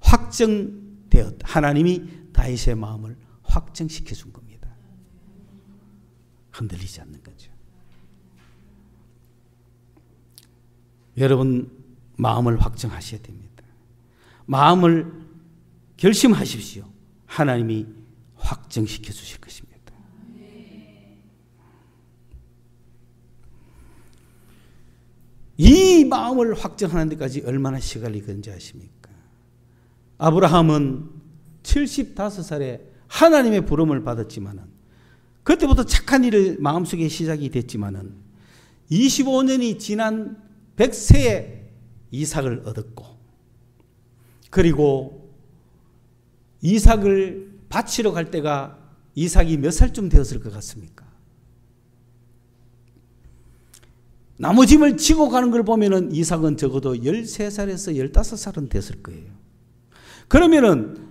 확정되었다. 하나님이 다윗의 마음을 확정시켜 준 겁니다. 흔들리지 않는 거죠. 여러분 마음을 확정하셔야 됩니다. 마음을 결심하십시오. 하나님이 확정시켜 주실 것입니다. 이 마음을 확정하는 데까지 얼마나 시간이 걸린지 아십니까? 아브라함은 75살에 하나님의 부름을 받았지만은, 그때부터 착한 일을 마음속에 시작이 됐지만은 25년이 지난 100세에 이삭을 얻었고, 그리고 이삭을 바치러 갈 때가 이삭이 몇 살쯤 되었을 것 같습니까? 나무짐을 지고 가는 걸 보면은 이삭은 적어도 13살에서 15살은 됐을 거예요. 그러면은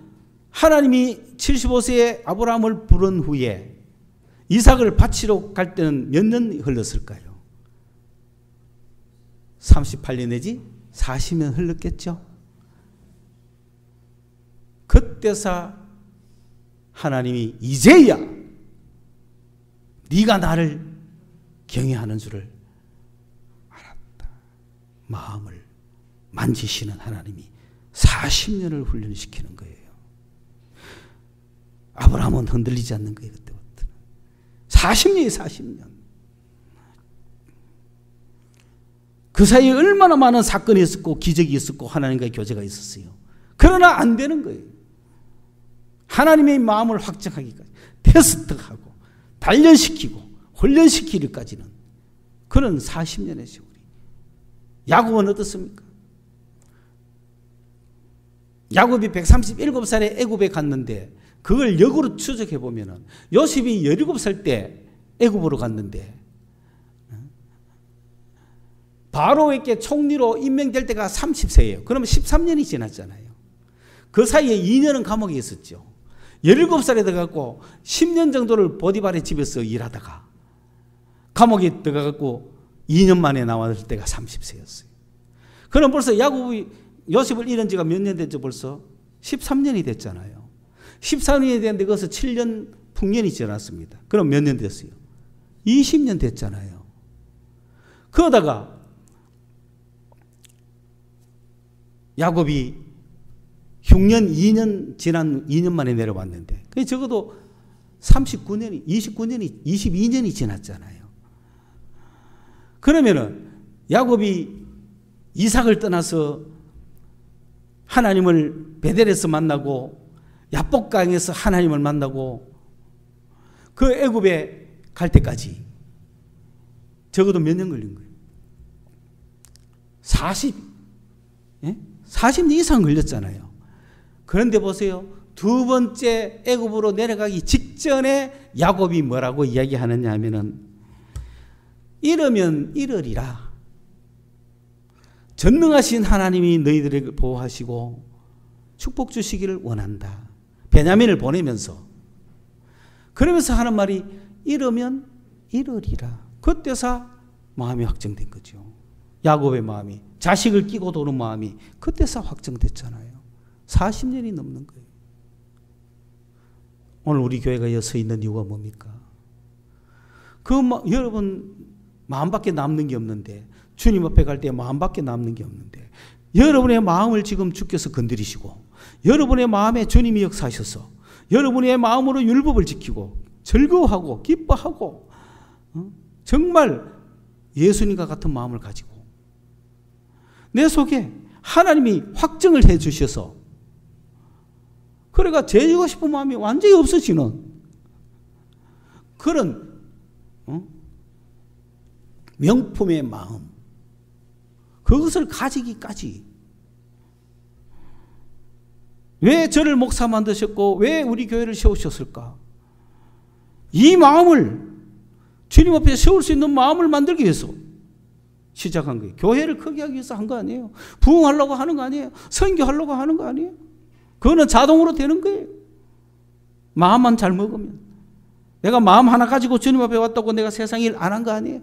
하나님이 75세에 아브라함을 부른 후에 이삭을 바치러 갈 때는 몇 년 흘렀을까요? 38년 내지 40년 흘렀겠죠. 그때서 하나님이 이제야 네가 나를 경외하는 줄을 알았다. 마음을 만지시는 하나님이 40년을 훈련시키는 거예요. 아브라함은 흔들리지 않는 거예요. 그때부터 40년이 40년. 그 사이에 얼마나 많은 사건이 있었고 기적이 있었고 하나님과의 교제가 있었어요. 그러나 안 되는 거예요. 하나님의 마음을 확정하기까지 테스트하고 단련시키고 훈련시키기까지는 그런 40년의 세월이. 야곱은 어떻습니까? 야곱이 137살에 애굽에 갔는데 그걸 역으로 추적해 보면은 요셉이 17살 때 애굽으로 갔는데 바로에게 총리로 임명될 때가 30세예요. 그러면 13년이 지났잖아요. 그 사이에 2년은 감옥에 있었죠. 17살에 들어갔고 10년 정도를 보디발의 집에서 일하다가 감옥에 들어갔고 2년 만에 나왔을 때가 30세였어요. 그럼 벌써 야곱이 요셉을 잃은 지가 몇 년 됐죠? 벌써 13년이 됐잖아요. 13년이 됐는데 거기서 7년 풍년이 지났습니다. 그럼 몇 년 됐어요? 20년 됐잖아요. 그러다가 야곱이 흉년 2년 지난 2년 만에 내려왔는데 그게 적어도 39년이 22년이 지났잖아요. 그러면은 야곱이 이삭을 떠나서 하나님을 베델에서 만나고 야복강에서 하나님을 만나고 그 애굽에 갈 때까지 적어도 몇 년 걸린 거예요? 40년 이상 걸렸잖아요. 그런데 보세요. 두 번째 애굽으로 내려가기 직전에 야곱이 뭐라고 이야기하느냐 하면은 이러면 이러리라. 전능하신 하나님이 너희들을 보호하시고 축복 주시기를 원한다. 베냐민을 보내면서 그러면서 하는 말이 이러면 이러리라. 그때서 마음이 확정된 거죠. 야곱의 마음이 자식을 끼고 도는 마음이 그때서 확정됐잖아요. 40년이 넘는 거예요. 오늘 우리 교회가 서 있는 이유가 뭡니까? 여러분 마음밖에 남는 게 없는데 주님 앞에 갈 때 마음밖에 남는 게 없는데 여러분의 마음을 지금 주께서 건드리시고 여러분의 마음에 주님이 역사하셔서 여러분의 마음으로 율법을 지키고 즐거워하고 기뻐하고 정말 예수님과 같은 마음을 가지고 내 속에 하나님이 확정을 해 주셔서 그래가 죄지고 싶은 마음이 완전히 없어지는 그런 명품의 마음, 그것을 가지기까지 왜 저를 목사 만드셨고 왜 우리 교회를 세우셨을까? 이 마음을 주님 앞에 세울 수 있는 마음을 만들기 위해서 시작한 거예요. 교회를 크게 하기 위해서 한 거 아니에요. 부흥하려고 하는 거 아니에요. 선교하려고 하는 거 아니에요. 그거는 자동으로 되는 거예요. 마음만 잘 먹으면. 내가 마음 하나 가지고 주님 앞에 왔다고 내가 세상 일 안 한 거 아니에요?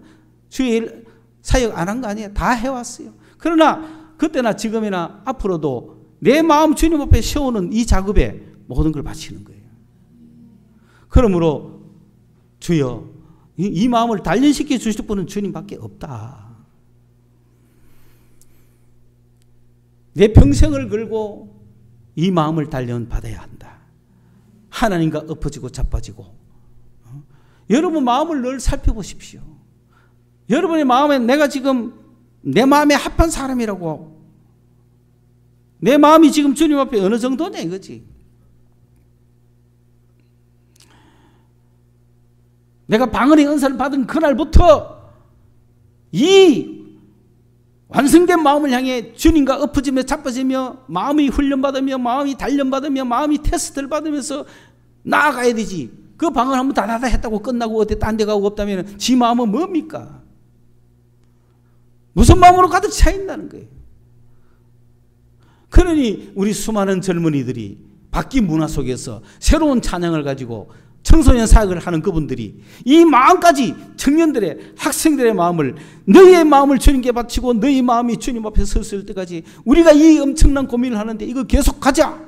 주의 일, 사역 안 한 거 아니에요? 다 해왔어요. 그러나 그때나 지금이나 앞으로도 내 마음 주님 앞에 세우는 이 작업에 모든 걸 바치는 거예요. 그러므로 주여, 이 마음을 단련시켜 주실 분은 주님밖에 없다. 내 평생을 걸고 이 마음을 단련받아야 한다. 하나님과 엎어지고 자빠지고. 여러분 마음을 늘 살펴보십시오. 여러분의 마음에 내가 지금 내 마음에 합한 사람이라고, 내 마음이 지금 주님 앞에 어느 정도냐 이거지. 내가 방언의 은사를 받은 그날부터 이 완성된 마음을 향해 주님과 엎어지며 자빠지며 마음이 훈련받으며 마음이 단련받으며 마음이 테스트를 받으면서 나아가야 되지. 그 방언 한번 다다다 했다고 끝나고 어디 딴 데 가고 없다면 지 마음은 뭡니까? 무슨 마음으로 가득 차 있다는 거예요. 그러니 우리 수많은 젊은이들이 바뀐 문화 속에서 새로운 찬양을 가지고 청소년 사역을 하는 그분들이 이 마음까지 청년들의 학생들의 마음을, 너희의 마음을 주님께 바치고 너희 마음이 주님 앞에 섰을 때까지 우리가 이 엄청난 고민을 하는데 이거 계속 가자.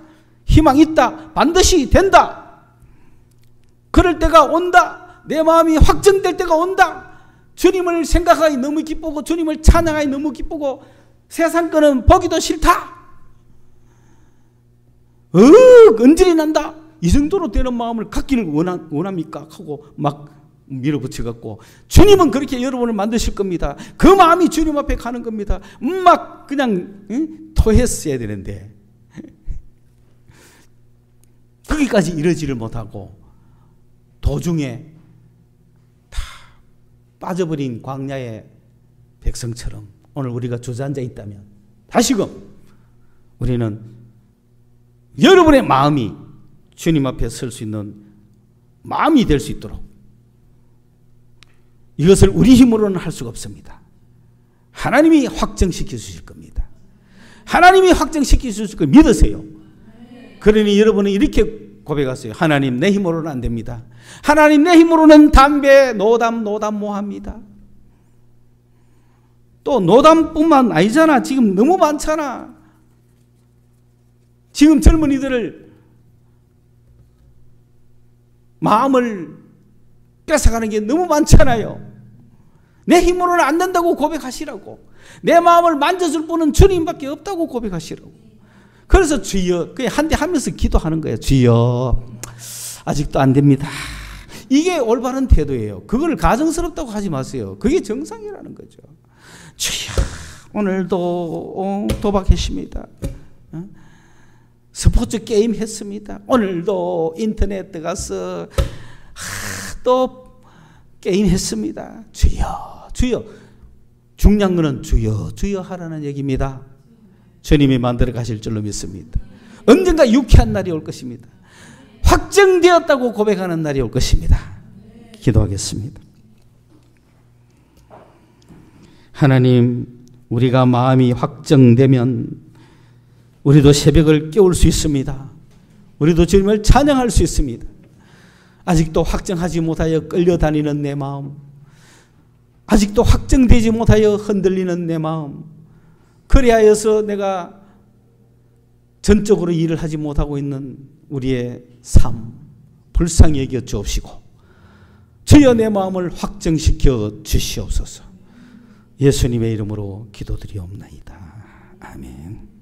희망 있다. 반드시 된다. 그럴 때가 온다. 내 마음이 확정될 때가 온다. 주님을 생각하기 너무 기쁘고 주님을 찬양하기 너무 기쁘고 세상 거는 보기도 싫다. 언질이 난다. 이 정도로 되는 마음을 갖기를 원합니까? 하고 막 밀어붙여갖고 주님은 그렇게 여러분을 만드실 겁니다. 그 마음이 주님 앞에 가는 겁니다. 막 그냥 토했어야 되는데 거기까지 이러지를 못하고 도중에 다 빠져버린 광야의 백성처럼 오늘 우리가 주저앉아 있다면 다시금 우리는 여러분의 마음이 주님 앞에 설 수 있는 마음이 될 수 있도록, 이것을 우리 힘으로는 할 수가 없습니다. 하나님이 확정시켜 주실 겁니다. 하나님이 확정시켜 주실 걸 믿으세요. 그러니 여러분은 이렇게 고백하세요. 하나님, 내 힘으로는 안 됩니다. 하나님, 내 힘으로는 담배, 노담 못합니다. 또 노담뿐만 아니잖아. 지금 너무 많잖아. 지금 젊은이들을 마음을 뺏어가는 게 너무 많잖아요. 내 힘으로는 안 된다고 고백하시라고. 내 마음을 만져줄 분은 주님밖에 없다고 고백하시라고. 그래서 주여, 그냥 한 대 하면서 기도하는 거예요. 주여, 아직도 안 됩니다. 이게 올바른 태도예요. 그걸 가정스럽다고 하지 마세요. 그게 정상이라는 거죠. 주여, 오늘도 도박했습니다. 스포츠 게임 했습니다. 오늘도 인터넷 들어가서 또 게임 했습니다. 주여, 주여. 중요한 것은 주여, 주여 하라는 얘기입니다. 주님이 만들어 가실 줄로 믿습니다. 언젠가 유쾌한 날이 올 것입니다. 확정되었다고 고백하는 날이 올 것입니다. 기도하겠습니다. 하나님, 우리가 마음이 확정되면 우리도 새벽을 깨울 수 있습니다. 우리도 주님을 찬양할 수 있습니다. 아직도 확정하지 못하여 끌려다니는 내 마음, 아직도 확정되지 못하여 흔들리는 내 마음, 그리하여서 내가 전적으로 일을 하지 못하고 있는 우리의 삶 불쌍히 여겨 주옵시고 주여 내 마음을 확정시켜 주시옵소서. 예수님의 이름으로 기도드리옵나이다. 아멘.